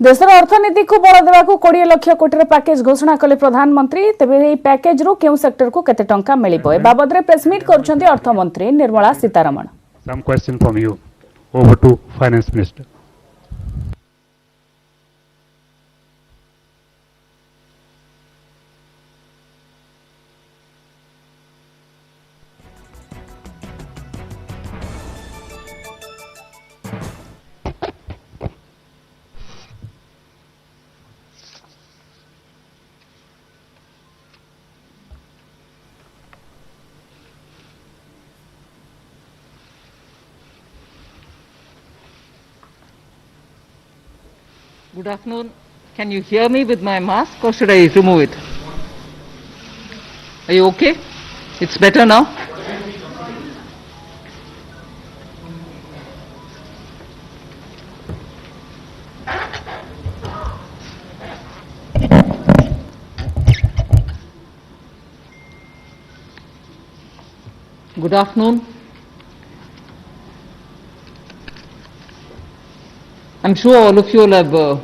देशर अर्थनीति को बल देवा 20 लाख कोटी पैकेज घोषणा कले प्रधानमंत्री। तेबे एही पैकेज रो केउ सेक्टर को केते टंका मिलिबो ए बाबद रे प्रेस मीट करछन्ती अर्थमंत्री Nirmala Sitharaman. Some question from you. Over to Finance Minister. Good afternoon. Can you hear me with my mask or should I remove it? Are you okay? It's better now? Good afternoon. I'm sure all of you will have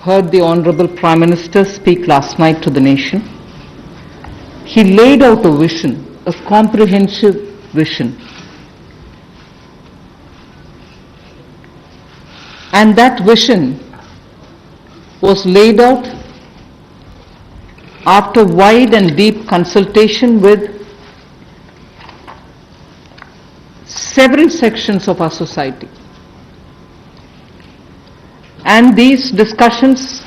heard the Honorable Prime Minister speak last night to the nation. He laid out a vision, a comprehensive vision. And that vision was laid out after wide and deep consultation with several sections of our society. And these discussions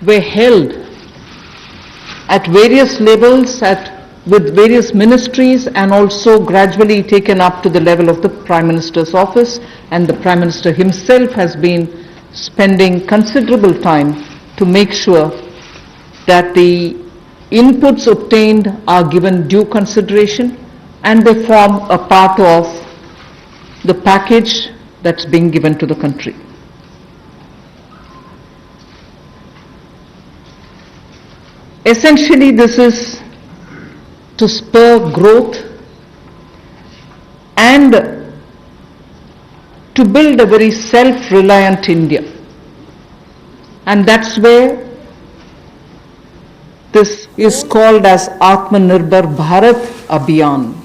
were held at various levels with various ministries and also gradually taken up to the level of the Prime Minister's office, and the Prime Minister himself has been spending considerable time to make sure that the inputs obtained are given due consideration and they form a part of the package that's being given to the country. Essentially, this is to spur growth and to build a very self-reliant India. And that's where this is called as Atma Nirbhar Bharat Abhiyan.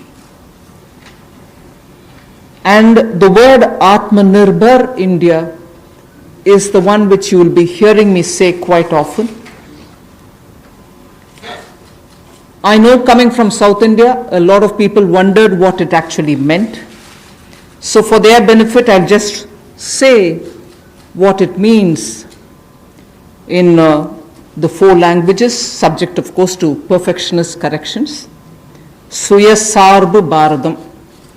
And the word Atma Nirbhar India is the one which you will be hearing me say quite often. I know, coming from South India, a lot of people wondered what it actually meant. So for their benefit, I'll just say what it means in the 4 languages, subject of course to perfectionist corrections. Suya Sarba Bharadam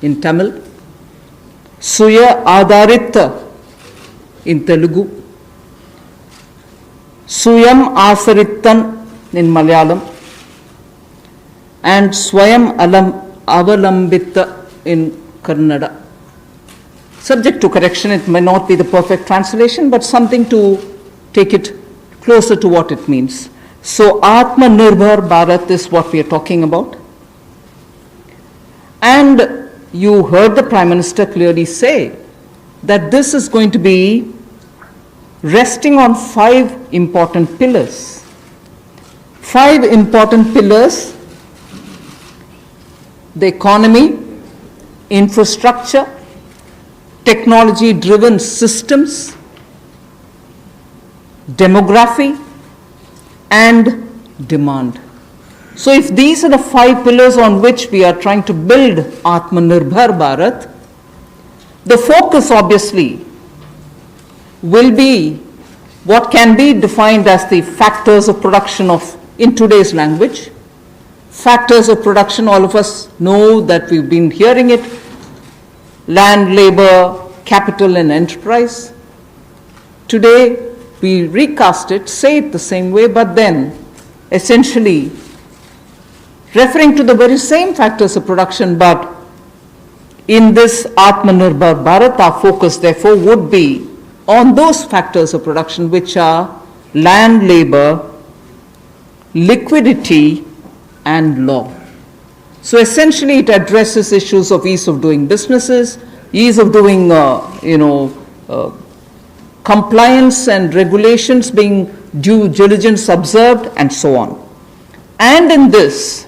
in Tamil, Suya Adharita in Telugu, Suyam Asaritan in Malayalam, and Swayam Avalambita in Kannada. Subject to correction, it may not be the perfect translation, but something to take it closer to what it means. So Atma Nirbhar Bharat is what we are talking about. And you heard the Prime Minister clearly say that this is going to be resting on 5 important pillars. 5 important pillars: the economy, infrastructure, technology-driven systems, demography, and demand. So if these are the 5 pillars on which we are trying to build Atma Nirbhar Bharat, the focus obviously will be what can be defined as the factors of production in today's language. Factors of production, all of us know that we've been hearing it: land, labor, capital, and enterprise. Today, we recast it, say it the same way, but then essentially referring to the very same factors of production, but in this Atma Nirbhar Bharat, our focus therefore would be on those factors of production which are land, labor, liquidity, and law. So essentially it addresses issues of ease of doing businesses, ease of doing compliance and regulations being due diligence observed, and so on. And in this,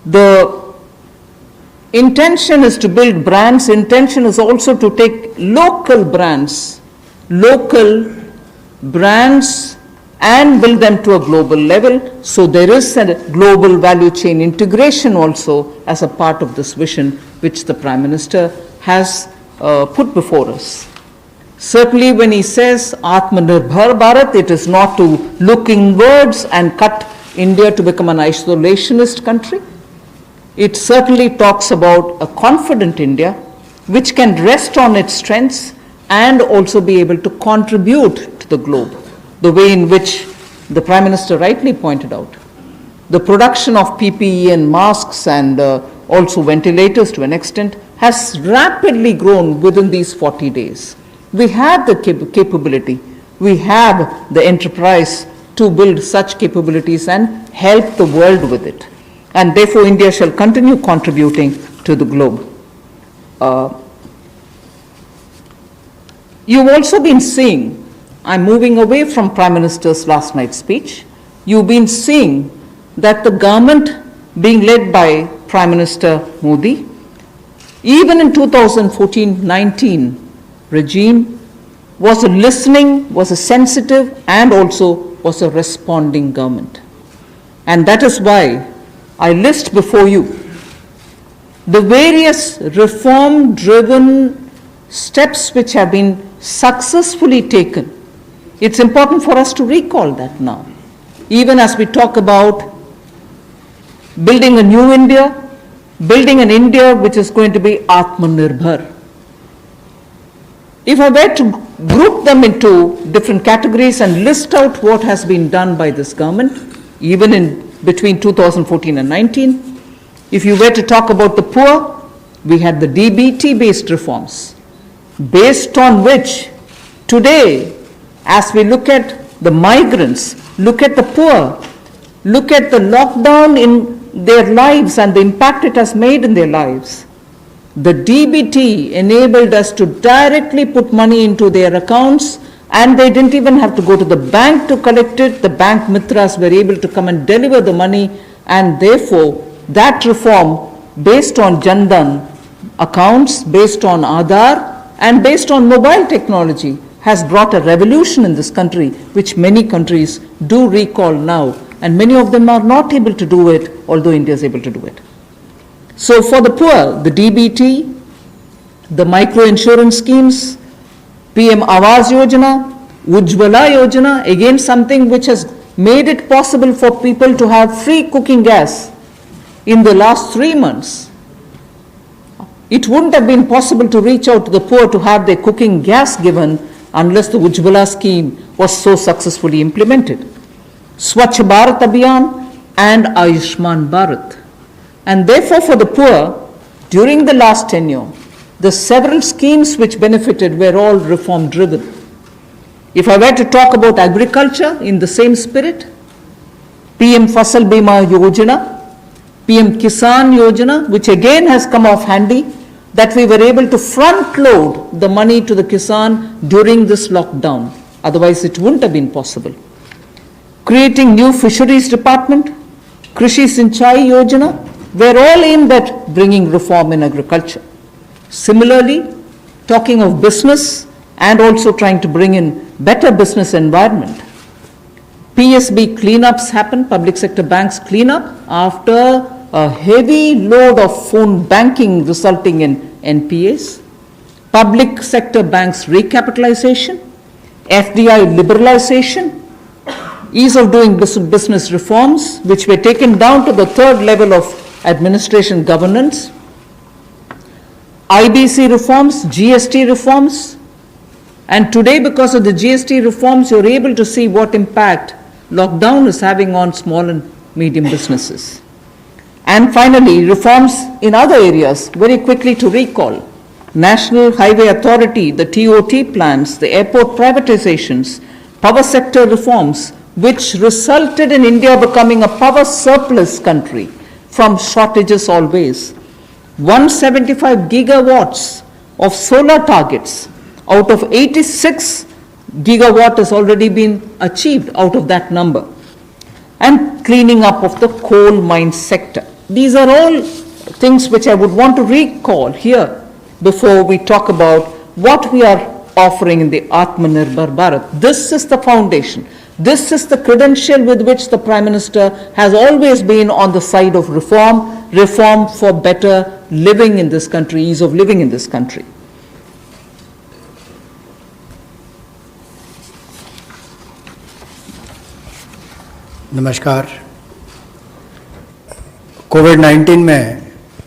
the intention is to build brands, intention is also to take local brands and build them to a global level. So there is a global value chain integration also as a part of this vision which the Prime Minister has put before us. Certainly when he says Atma Nirbhar Bharat, it is not to look inwards and cut India to become an isolationist country. It certainly talks about a confident India which can rest on its strengths and also be able to contribute to the globe, the way in which the Prime Minister rightly pointed out. The production of PPE and masks and also ventilators to an extent has rapidly grown within these 40 days. We have the capability, we have the enterprise to build such capabilities and help the world with it. And therefore, India shall continue contributing to the globe. You've also been seeing, I'm moving away from Prime Minister's last night's speech, you've been seeing that the government being led by Prime Minister Modi, even in 2014-19 regime, was a listening, was a sensitive, and also was a responding government. And that is why I list before you the various reform-driven steps which have been successfully taken. It's important for us to recall that now. Even as we talk about building a new India, building an India which is going to be Atma Nirbhar. If I were to group them into different categories and list out what has been done by this government, even in between 2014 and 19, if you were to talk about the poor, we had the DBT-based reforms, based on which today, as we look at the migrants, look at the poor, look at the lockdown in their lives and the impact it has made in their lives, the DBT enabled us to directly put money into their accounts, and they didn't even have to go to the bank to collect it. The bank mitras were able to come and deliver the money, and therefore that reform based on Jandan accounts, based on Aadhaar, and based on mobile technology has brought a revolution in this country, which many countries do recall now, and many of them are not able to do it, although India is able to do it. So for the poor, the DBT, the micro-insurance schemes, PM Awas Yojana, Ujjwala Yojana, again something which has made it possible for people to have free cooking gas in the last 3 months. It wouldn't have been possible to reach out to the poor to have their cooking gas given unless the Ujjwala scheme was so successfully implemented. Swachh Bharat Abhiyan and Ayushman Bharat. And therefore for the poor, during the last tenure, the several schemes which benefited were all reform driven. If I were to talk about agriculture in the same spirit, PM Fasal Bima Yojana, PM Kisan Yojana, which again has come off handy, that we were able to front load the money to the Kisan during this lockdown. Otherwise it wouldn't have been possible. Creating new fisheries department, Krishi Sinchai Yojana, were all aimed at bringing reform in agriculture. Similarly, talking of business and also trying to bring in better business environment. PSB cleanups happened, public sector banks cleanup, after a heavy load of phone banking resulting in NPAs. Public sector banks recapitalization, FDI liberalization, ease of doing business reforms, which were taken down to the third level of administration governance, IBC reforms, GST reforms, and today because of the GST reforms, you're able to see what impact lockdown is having on small and medium businesses. And finally, reforms in other areas, very quickly to recall. National Highway Authority, the TOT plans, the airport privatizations, power sector reforms, which resulted in India becoming a power surplus country from shortages always. 175 gigawatts of solar targets, out of 86 gigawatt has already been achieved out of that number. And cleaning up of the coal mine sector. These are all things which I would want to recall here before we talk about what we are offering in the Atma Nirbhar Bharat. This is the foundation. This is the credential with which the Prime Minister has always been on the side of reform, reform for better living in this country, ease of living in this country. नमस्कार। कोविड-19 में